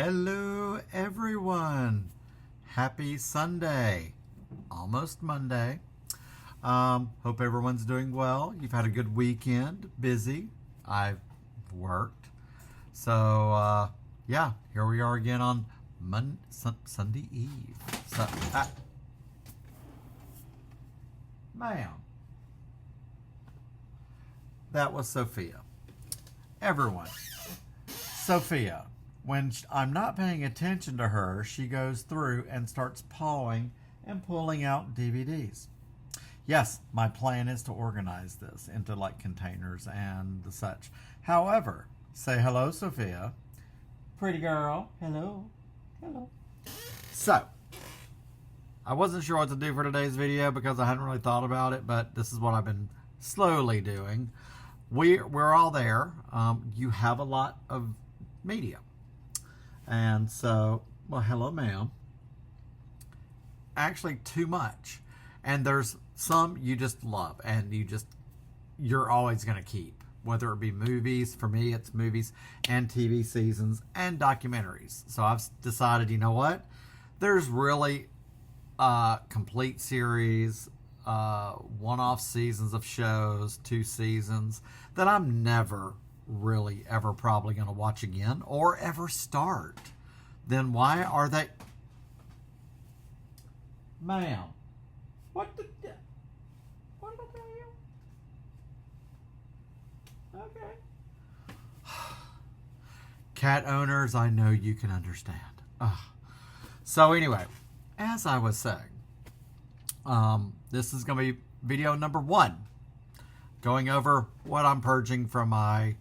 Hello everyone. Happy Sunday. Almost Monday. Hope everyone's doing well. You've had a good weekend. Busy. I've worked. So, yeah, here we are again on Sunday Eve. So, ma'am. That was Sophia. Everyone. Sophia. When I'm not paying attention to her, she goes through and starts pawing and pulling out DVDs. Yes, my plan is to organize this into like containers and the such. However, say hello, Sophia. Pretty girl. Hello. Hello. So, I wasn't sure what to do for today's video because I hadn't really thought about it, but this is what I've been slowly doing. We're all there. You have a lot of media. And so, well, hello, ma'am. Actually, too much. And there's some you just love and you're always going to keep. Whether it be movies, for me, it's movies and TV seasons and documentaries. So I've decided, you know what? There's really complete series, one-off seasons of shows, 2 seasons that I'm never really ever probably going to watch again or ever start. Then why are they... Ma'am, what did I tell you? Okay. Cat owners, I know you can understand. So anyway, as I was saying, this is going to be video number 1, going over what I'm purging from my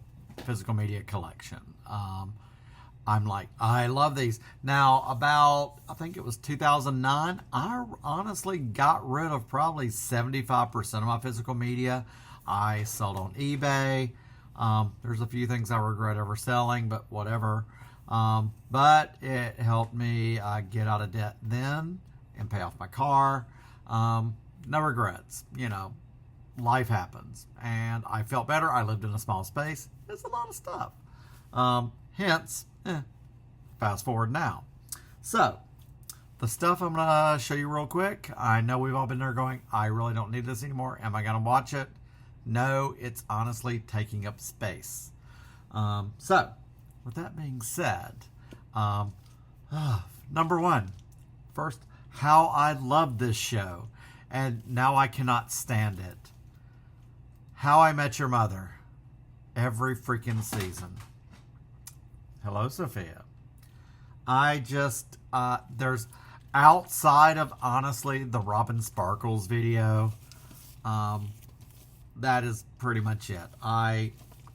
physical media collection. I'm like, I love these. Now, about, I think it was 2009, I honestly got rid of probably 75% of my physical media. I sold on eBay. There's a few things I regret ever selling, but whatever. But it helped me get out of debt then and pay off my car. No regrets, you know. Life happens, and I felt better. I lived in a small space. It's a lot of stuff. Hence, fast forward now. So, the stuff I'm going to show you real quick. I know we've all been there going, I really don't need this anymore. Am I going to watch it? No, it's honestly taking up space. So, with that being said, number 1, first, how I love this show, and now I cannot stand it. How I Met Your Mother. Every freaking season. Hello, Sophia. I just, there's, outside of, honestly, the Robin Sparkles video, that is pretty much it. I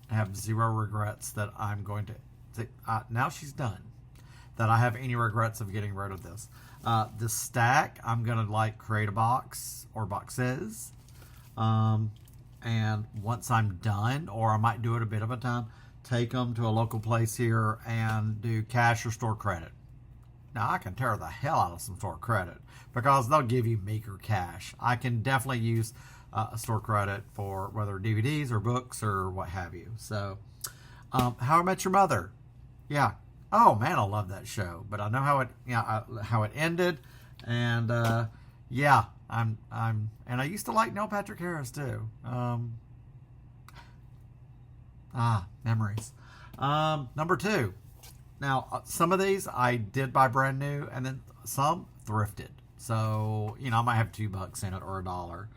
have 0 regrets that I'm going to, now she's done, that I have any regrets of getting rid of this. This stack, I'm going to, like, create a box, or boxes, and once I'm done, or I might do it a bit of a time, take them to a local place here and do cash or store credit. Now, I can tear the hell out of some store credit because they'll give you meager cash. I can definitely use a store credit for whether DVDs or books or what have you. So, How I Met Your Mother. Yeah. Oh, man, I love that show. But I know how it ended. And, yeah. And I used to like Neil Patrick Harris too. Memories. Number 2. Now, some of these I did buy brand new, and then some thrifted. So, you know, I might have $2 in it or $1.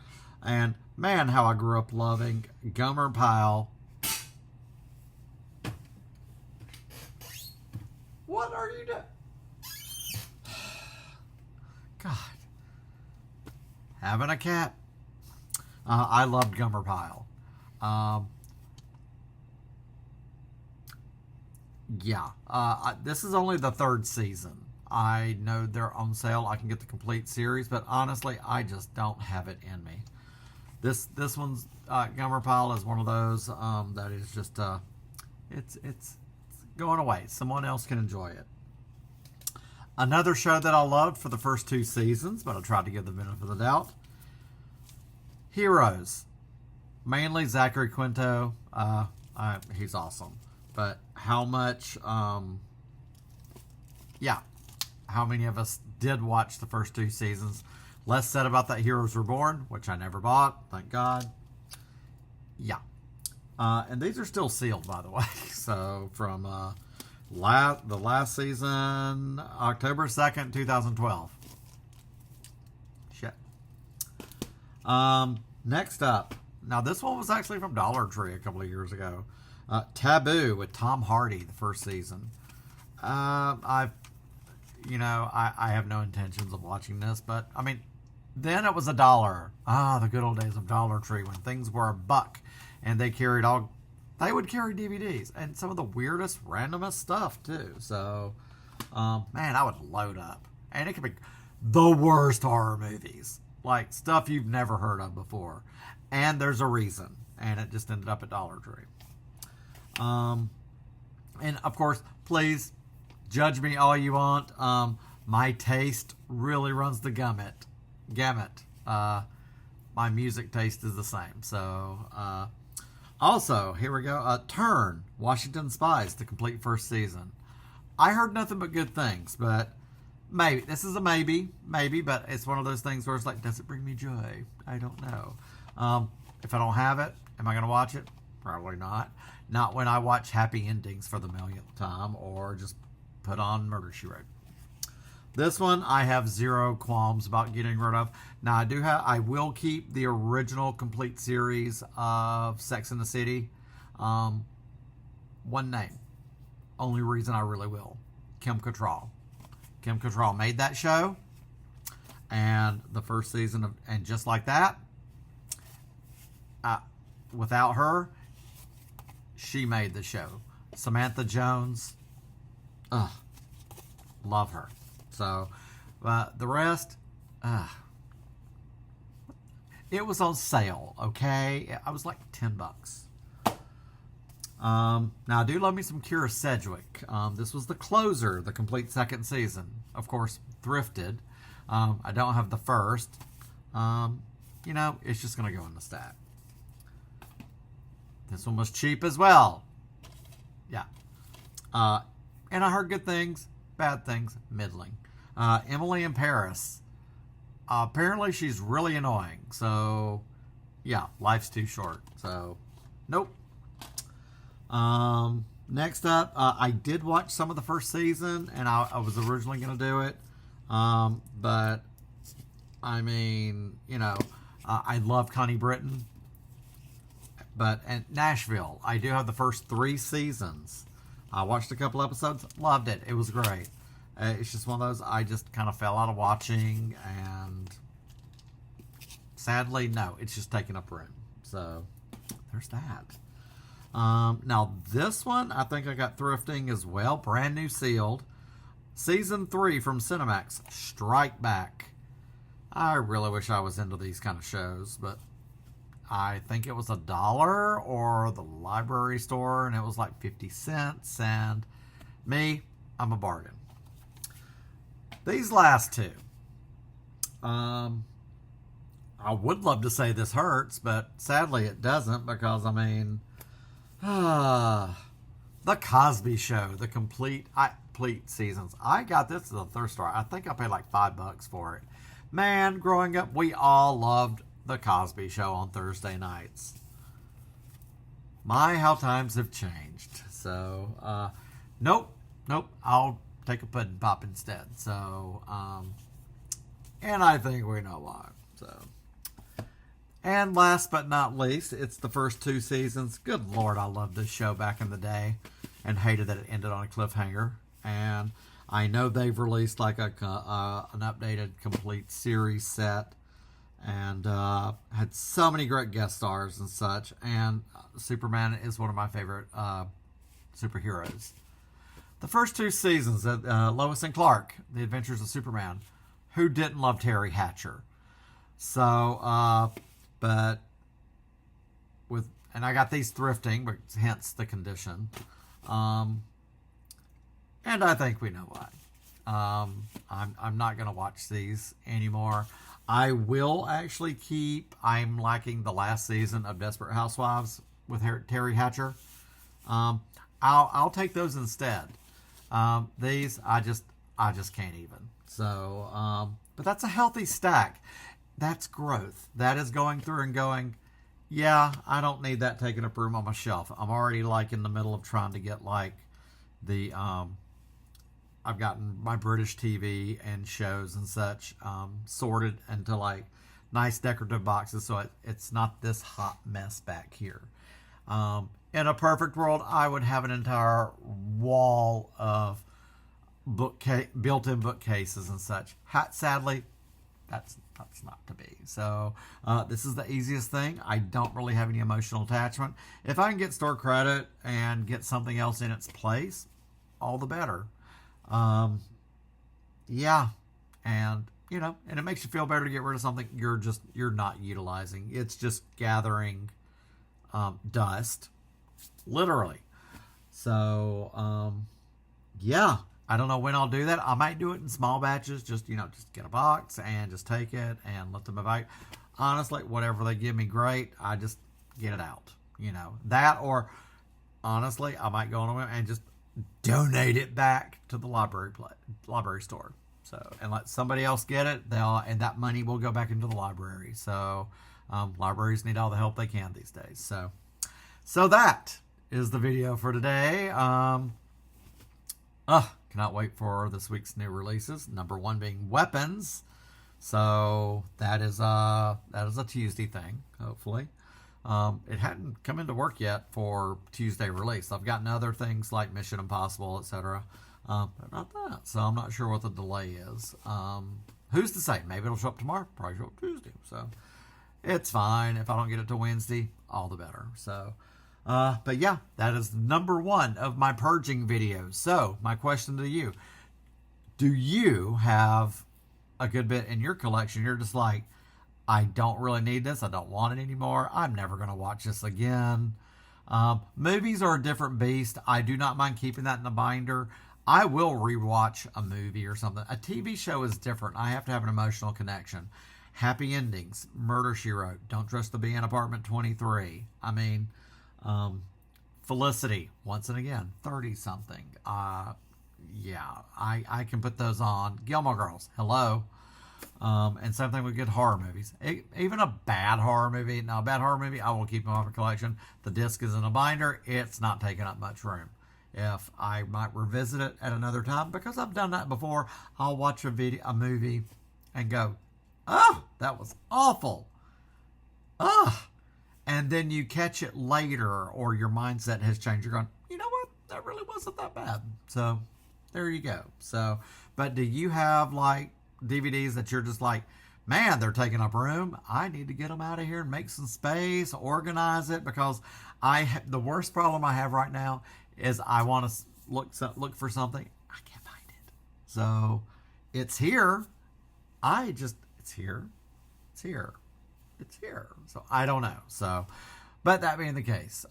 And man, how I grew up loving Gomer Pyle. What are you doing? God. Having a cat. I loved Gomer Pyle. Yeah. This is only the 3rd season. I know they're on sale. I can get the complete series, but honestly, I just don't have it in me. This one's Gomer Pyle is one of those that is just it's going away. Someone else can enjoy it. Another show that I loved for the first 2 seasons, but I tried to give the benefit of the doubt. Heroes. Mainly Zachary Quinto. He's awesome. But how much yeah, how many of us did watch the first 2 seasons? Less said about that Heroes Reborn, which I never bought, thank God. Yeah. And these are still sealed, by the way. So from the last season, October 2nd, 2012. Shit. Next up. Now, this one was actually from Dollar Tree a couple of years ago. Taboo with Tom Hardy, the first season. I have no intentions of watching this, but I mean, then it was $1. The good old days of Dollar Tree when things were $1, and they would carry DVDs and some of the weirdest, randomest stuff too. So, man, I would load up, and it could be the worst horror movies, like stuff you've never heard of before, and there's a reason, and it just ended up at Dollar Tree. And of course, please judge me all you want. My taste really runs the gamut. My music taste is the same. So, also, here we go. Turn, Washington Spies, the complete first season. I heard nothing but good things, but maybe. This is a maybe, but it's one of those things where it's like, does it bring me joy? I don't know. If I don't have it, am I going to watch it? Probably not. Not when I watch Happy Endings for the millionth time or just put on Murder, She Wrote. This one I have zero qualms about getting rid of. Now I will keep the original complete series of Sex and the City. One name. Only reason I really will. Kim Cattrall. Kim Cattrall made that show. And the first season of, and just like that, without her, she made the show. Samantha Jones, love her. So, the rest, it was on sale, okay? I was like $10. Now, I do love me some Kira Sedgwick. This was the closer, the complete second season. Of course, thrifted. I don't have the first. It's just going to go in the stack. This one was cheap as well. Yeah. And I heard good things, bad things, middling. Emily in Paris. Apparently she's really annoying. So, yeah, life's too short. So, nope. Next up, I did watch some of the first season, and I was originally going to do it. But, I mean, I love Connie Britton. And Nashville, I do have the first 3 seasons. I watched a couple episodes, loved it. It was great. It's just one of those I just kind of fell out of watching, and sadly, no, it's just taking up room. So, there's that. Now, this one, I think I got thrifting as well. Brand new sealed. Season 3 from Cinemax, Strike Back. I really wish I was into these kind of shows, but I think it was $1 or the library store, and it was like 50 cents. And me, I'm a bargain. These last 2. I would love to say this hurts, but sadly it doesn't, because, I mean, The Cosby Show, the complete seasons. I got this as a thrift store. I think I paid like $5 for it. Man, growing up, we all loved The Cosby Show on Thursday nights. My, how times have changed. So, nope. I'll take a pudding pop instead. So, and I think we know why. So, and last but not least, it's the first 2 seasons. Good Lord, I loved this show back in the day, and hated that it ended on a cliffhanger. And I know they've released like an updated complete series set. And had so many great guest stars and such. And Superman is one of my favorite superheroes. The first 2 seasons, Lois and Clark, The Adventures of Superman. Who didn't love Terry Hatcher? So, and I got these thrifting, but hence the condition. And I think we know why. I'm not going to watch these anymore. I will actually I'm liking the last season of Desperate Housewives with Terry Hatcher. I'll take those instead. These, I just can't even. So, but that's a healthy stack. That's growth. That is going through and going, yeah, I don't need that taking up room on my shelf. I'm already like in the middle of trying to get like the, I've gotten my British TV and shows and such sorted into like nice decorative boxes, so it's not this hot mess back here. In a perfect world, I would have an entire wall of built-in bookcases and such. Sadly, that's not to be. So this is the easiest thing. I don't really have any emotional attachment. If I can get store credit and get something else in its place, all the better. Yeah, and and it makes you feel better to get rid of something you're not utilizing. It's just gathering dust, literally. So yeah, I don't know when I'll do that. I might do it in small batches. Just get a box and just take it and let them evaluate. Honestly, whatever they give me, great. I just get it out. That, or honestly, I might go on a whim and just donate it back to the library store. So, and let somebody else get it. And that money will go back into the library. So, libraries need all the help they can these days. So that is the video for today. Cannot wait for this week's new releases. Number 1 being weapons. So that is a Tuesday thing, hopefully. It hadn't come into work yet for Tuesday release. I've gotten other things like Mission Impossible, etc. But not that. So I'm not sure what the delay is. Who's to say? Maybe it'll show up tomorrow. Probably show up Tuesday. So it's fine. If I don't get it till Wednesday, all the better. So, but yeah, that is number 1 of my purging videos. So my question to you, do you have a good bit in your collection? You're just like, I don't really need this. I don't want it anymore. I'm never going to watch this again. Movies are a different beast. I do not mind keeping that in the binder. I will rewatch a movie or something. A TV show is different. I have to have an emotional connection. Happy Endings, Murder, She Wrote, Don't Trust the Bee in Apartment 23. I mean, Felicity, once and again, 30-something. Yeah, I can put those on. Gilmore Girls, hello. And same thing with good horror movies. Even a bad horror movie. Now, a bad horror movie, I will keep in my collection. The disc is in a binder. It's not taking up much room. If I might revisit it at another time, because I've done that before, I'll watch a movie and go, oh, that was awful. And then you catch it later, or your mindset has changed. You're going, you know what? That really wasn't that bad. So there you go. So, but do you have like DVDs that you're just like, man, they're taking up room. I need to get them out of here and make some space, organize it, because the worst problem I have right now is I want to look for something. I can't find it. So it's here. It's here. So I don't know. So, but that being the case,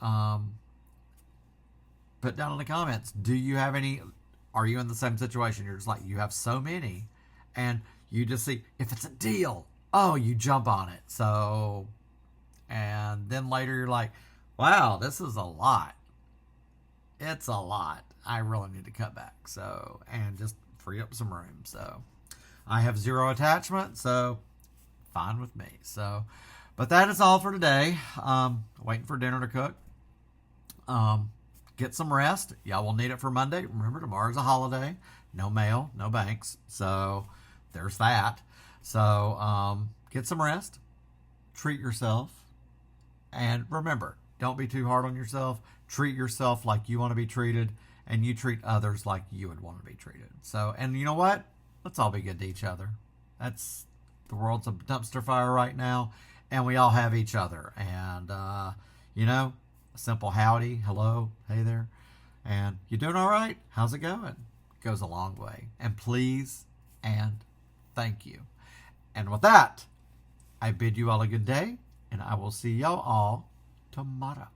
put down in the comments, do you have any, are you in the same situation? You're just like, you have so many, and you just see, if it's a deal, oh, you jump on it. So, and then later you're like, wow, this is a lot. It's a lot. I really need to cut back. So, and just free up some room. So, I have 0 attachment, so fine with me. So, but that is all for today. Waiting for dinner to cook. Get some rest. Y'all will need it for Monday. Remember, tomorrow's a holiday. No mail, no banks. So, there's that. So, get some rest. Treat yourself. And remember, don't be too hard on yourself. Treat yourself like you want to be treated, and you treat others like you would want to be treated. So, and you know what? Let's all be good to each other. The world's a dumpster fire right now, and we all have each other. And, a simple howdy, hello, hey there, and you doing all right? How's it going? It goes a long way. And please and thank you. And with that, I bid you all a good day, and I will see y'all all tomorrow.